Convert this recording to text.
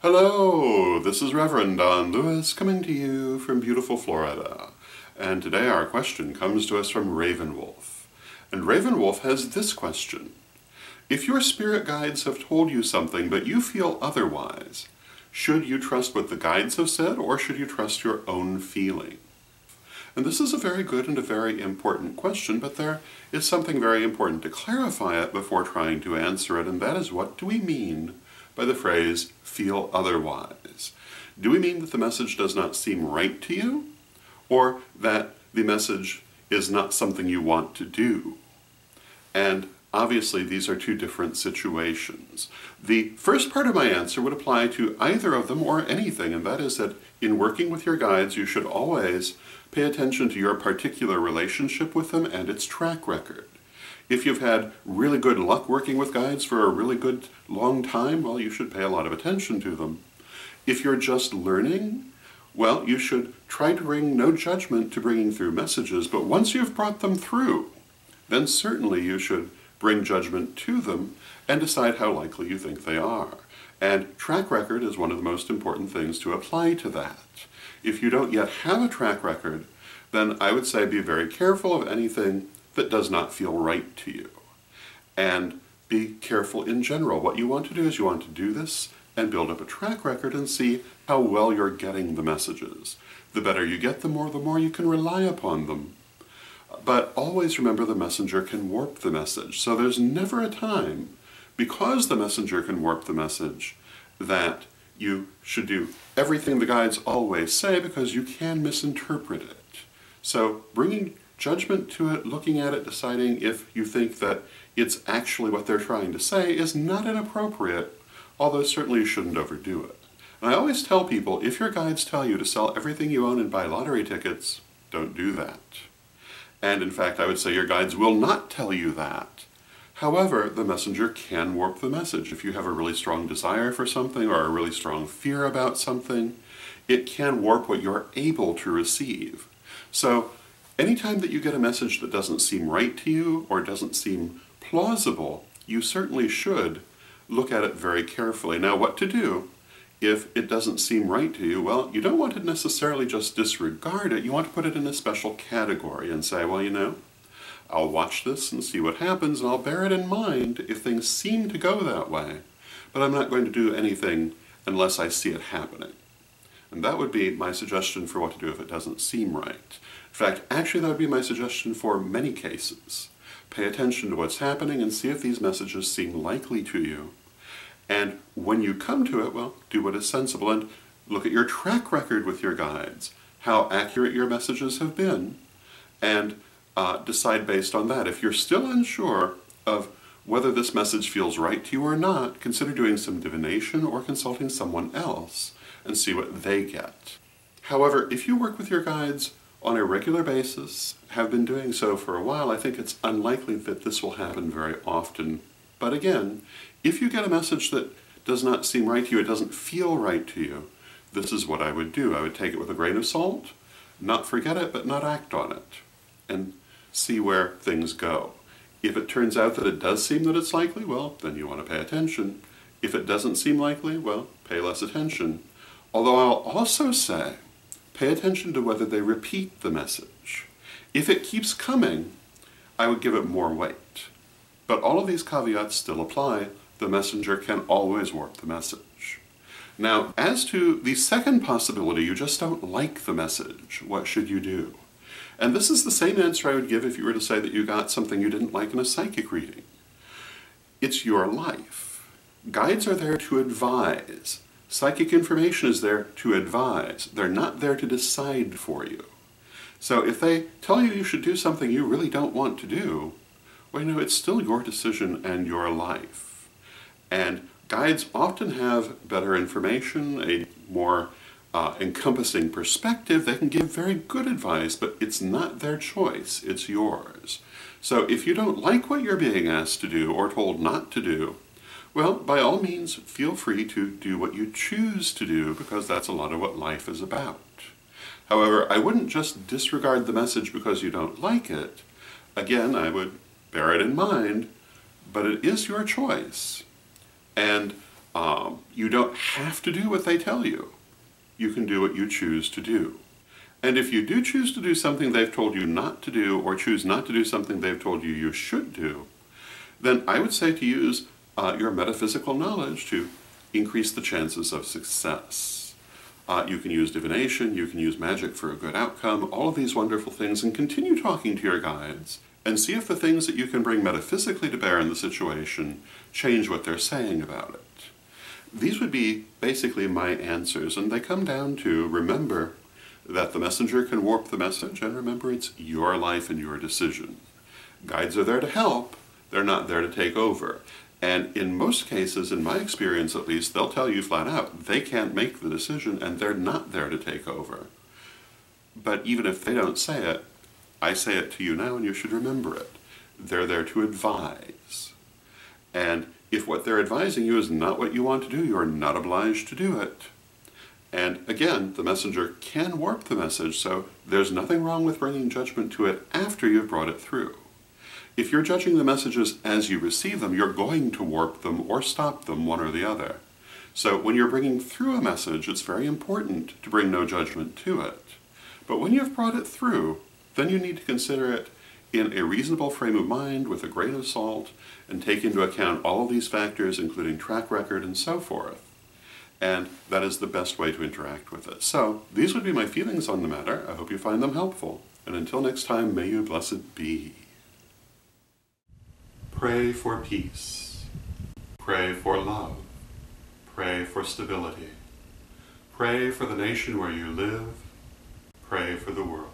Hello, this is Reverend Don Lewis coming to you from beautiful Florida. And today our question comes to us from Ravenwolf. And Ravenwolf has this question. If your spirit guides have told you something but you feel otherwise, should you trust what the guides have said or should you trust your own feeling? And this is a very good and a very important question, but there is something very important to clarify it before trying to answer it, and that is, what do we mean by the phrase, feel otherwise? Do we mean that the message does not seem right to you? Or that the message is not something you want to do? And obviously these are two different situations. The first part of my answer would apply to either of them or anything, and that is that in working with your guides you should always pay attention to your particular relationship with them and its track record. If you've had really good luck working with guides for a really good long time, well, you should pay a lot of attention to them. If you're just learning, well, you should try to bring no judgment to bringing through messages, but once you've brought them through, then certainly you should bring judgment to them and decide how likely you think they are. And track record is one of the most important things to apply to that. If you don't yet have a track record, then I would say be very careful of anything that does not feel right to you. And be careful in general. What you want to do is you want to do this and build up a track record and see how well you're getting the messages. The better you get them, the more you can rely upon them. But always remember the messenger can warp the message. So there's never a time, because the messenger can warp the message, that you should do everything the guides always say, because you can misinterpret it. So bringing judgment to it, looking at it, deciding if you think that it's actually what they're trying to say is not inappropriate, although certainly you shouldn't overdo it. And I always tell people, if your guides tell you to sell everything you own and buy lottery tickets, don't do that. And in fact, I would say your guides will not tell you that. However, the messenger can warp the message. If you have a really strong desire for something or a really strong fear about something, it can warp what you're able to receive. So anytime that you get a message that doesn't seem right to you or doesn't seem plausible, you certainly should look at it very carefully. Now, what to do if it doesn't seem right to you? Well, you don't want to necessarily just disregard it. You want to put it in a special category and say, well, you know, I'll watch this and see what happens, and I'll bear it in mind if things seem to go that way, but I'm not going to do anything unless I see it happening. And that would be my suggestion for what to do if it doesn't seem right. In fact, actually that would be my suggestion for many cases. Pay attention to what's happening and see if these messages seem likely to you. And when you come to it, well, do what is sensible and look at your track record with your guides, how accurate your messages have been, and decide based on that. If you're still unsure of whether this message feels right to you or not, consider doing some divination or consulting someone else and see what they get. However, if you work with your guides on a regular basis, have been doing so for a while, I think it's unlikely that this will happen very often. But again, if you get a message that does not seem right to you, it doesn't feel right to you, this is what I would do. I would take it with a grain of salt, not forget it, but not act on it, and see where things go. If it turns out that it does seem that it's likely, well, then you want to pay attention. If it doesn't seem likely, well, pay less attention. Although I'll also say, pay attention to whether they repeat the message. If it keeps coming, I would give it more weight. But all of these caveats still apply. The messenger can always warp the message. Now, as to the second possibility, you just don't like the message. What should you do? And this is the same answer I would give if you were to say that you got something you didn't like in a psychic reading. It's your life. Guides are there to advise. Psychic information is there to advise. They're not there to decide for you. So if they tell you you should do something you really don't want to do, well, you know, it's still your decision and your life. And guides often have better information, a more encompassing perspective. They can give very good advice, but it's not their choice, it's yours. So if you don't like what you're being asked to do or told not to do, well, by all means, feel free to do what you choose to do, because that's a lot of what life is about. However, I wouldn't just disregard the message because you don't like it. Again, I would bear it in mind, but it is your choice. And You don't have to do what they tell you. You can do what you choose to do. And if you do choose to do something they've told you not to do, or choose not to do something they've told you you should do, then I would say to use your metaphysical knowledge to increase the chances of success. You can use divination, you can use magic for a good outcome, all of these wonderful things, and continue talking to your guides, and see if the things that you can bring metaphysically to bear in the situation change what they're saying about it. These would be basically my answers, and they come down to remember that the messenger can warp the message, and remember it's your life and your decision. Guides are there to help, they're not there to take over. And in most cases, in my experience at least, they'll tell you flat out, they can't make the decision and they're not there to take over. But even if they don't say it, I say it to you now and you should remember it. They're there to advise. And if what they're advising you is not what you want to do, you are not obliged to do it. And again, the messenger can warp the message, so there's nothing wrong with bringing judgment to it after you've brought it through. If you're judging the messages as you receive them, you're going to warp them or stop them, one or the other. So when you're bringing through a message, it's very important to bring no judgment to it. But when you've brought it through, then you need to consider it in a reasonable frame of mind with a grain of salt and take into account all of these factors, including track record and so forth. And that is the best way to interact with it. So these would be my feelings on the matter. I hope you find them helpful. And until next time, may you blessed be. Pray for peace. Pray for love. Pray for stability. Pray for the nation where you live. Pray for the world.